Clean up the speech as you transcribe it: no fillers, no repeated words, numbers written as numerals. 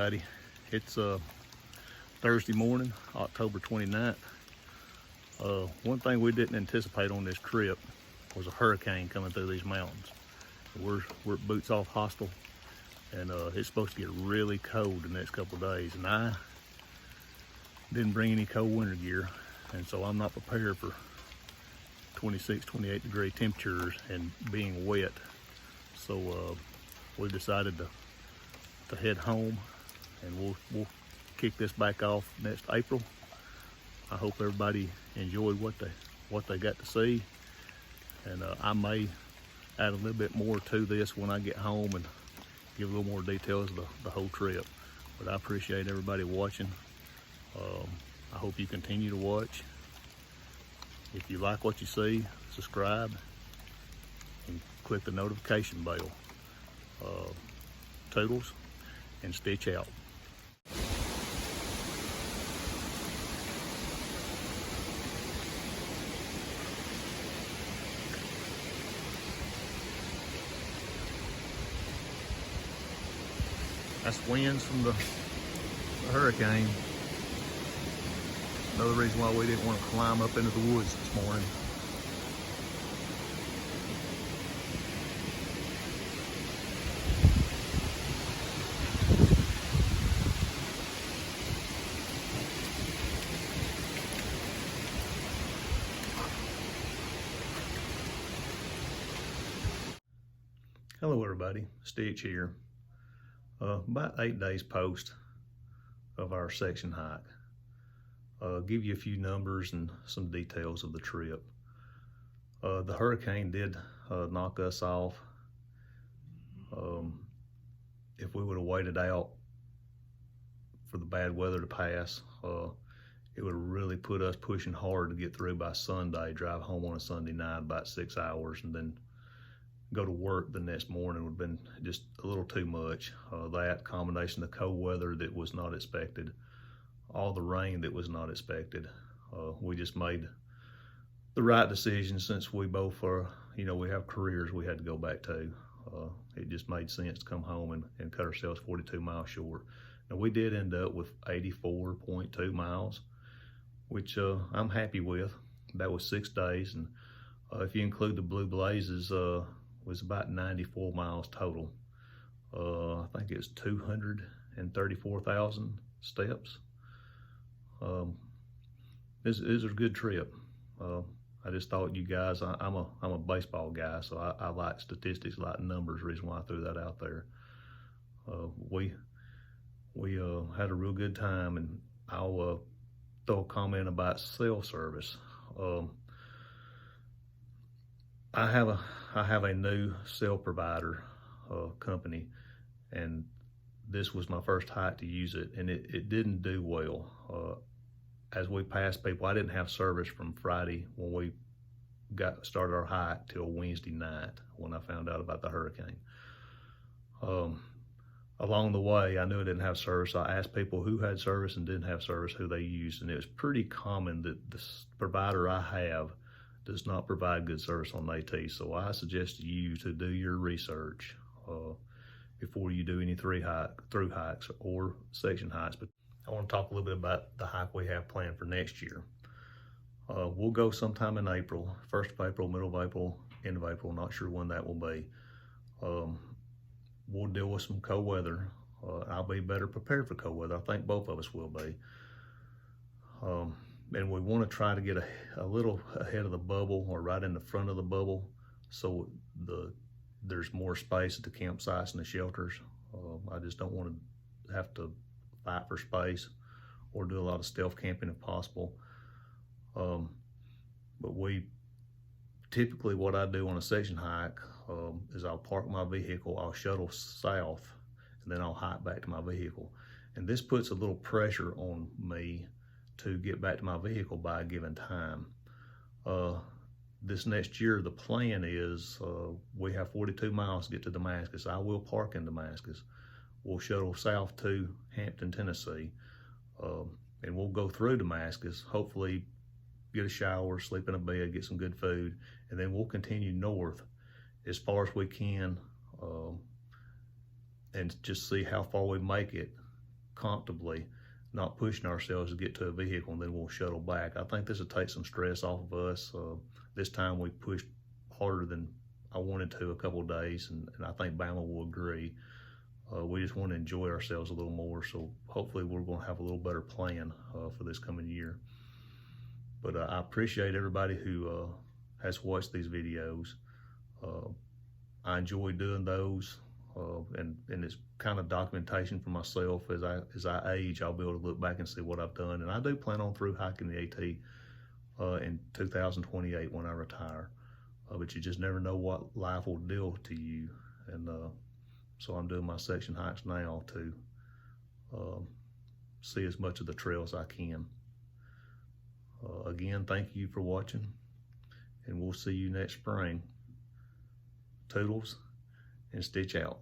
everybody. It's Thursday morning, October 29th. One thing we didn't anticipate on this trip was a hurricane coming through these mountains. We're at Boots Off Hostel, and it's supposed to get really cold the next couple of days, and I didn't bring any cold winter gear, and so I'm not prepared for 26, 28 degree temperatures and being wet. So we decided to head home, and we'll kick this back off next April. I hope everybody enjoyed what they got to see, and I may add a little bit more to this when I get home and give a little more details of the whole trip. But I appreciate everybody watching. I hope you continue to watch. If you like what you see, subscribe and click the notification bell. Toodles and stitch out. That's winds from the hurricane. Another reason why we didn't want to climb up into the woods this morning. Hello everybody, Stitch here. About 8 days post of our section hike. Give you a few numbers and some details of the trip. The hurricane did knock us off. If we would have waited out for the bad weather to pass, it would have really put us pushing hard to get through by Sunday, drive home on a Sunday night about 6 hours, and then go to work the next morning would have been just a little too much. That combination of cold weather that was not expected, all the rain that was not expected. We just made the right decision, since we both are, we have careers we had to go back to. It just made sense to come home and cut ourselves 42 miles short. Now we did end up with 84.2 miles, which I'm happy with. That was 6 days, and if you include the Blue Blazes, was about 94 miles total. I think it's 234,000 steps. This is a good trip. I just thought you guys, I'm a baseball guy, so I like statistics, I like numbers, reason why I threw that out there. We had a real good time, and I'll throw a comment about cell service. I have a new cell provider company, and this was my first hike to use it, and it didn't do well. As we passed people, I didn't have service from Friday when we started our hike till Wednesday night when I found out about the hurricane. Along the way, I knew I didn't have service. I asked people who had service and didn't have service, who they used, and it was pretty common that the provider I have does not provide good service on AT. So I suggest you to do your research before you do any through hikes or section hikes. But I want to talk a little bit about the hike we have planned for next year. We'll go sometime in April, 1st of April, middle of April, end of April, not sure when that will be. We'll deal with some cold weather. I'll be better prepared for cold weather. I think both of us will be. And we want to try to get a little ahead of the bubble, or right in the front of the bubble, so there's more space at the campsites and the shelters. I just don't want to have to fight for space or do a lot of stealth camping if possible. But typically what I do on a section hike is I'll park my vehicle, I'll shuttle south, and then I'll hike back to my vehicle. And this puts a little pressure on me to get back to my vehicle by a given time. This next year, the plan is we have 42 miles to get to Damascus. I will park in Damascus. We'll shuttle south to Hampton, Tennessee, and we'll go through Damascus, hopefully get a shower, sleep in a bed, get some good food, and then we'll continue north as far as we can and just see how far we make it comfortably, not pushing ourselves to get to a vehicle and then we'll shuttle back. I think this will take some stress off of us. This time we pushed harder than I wanted to a couple of days, and I think Bama will agree. We just want to enjoy ourselves a little more, so hopefully we're going to have a little better plan for this coming year. But I appreciate everybody who has watched these videos. I enjoy doing those, and it's kind of documentation for myself. As I age, I'll be able to look back and see what I've done. And I do plan on through hiking the AT in 2028 when I retire. But you just never know what life will deal to you. And so I'm doing my section hikes now to see as much of the trail as I can. Again, thank you for watching, and we'll see you next spring. Toodles and stitch out.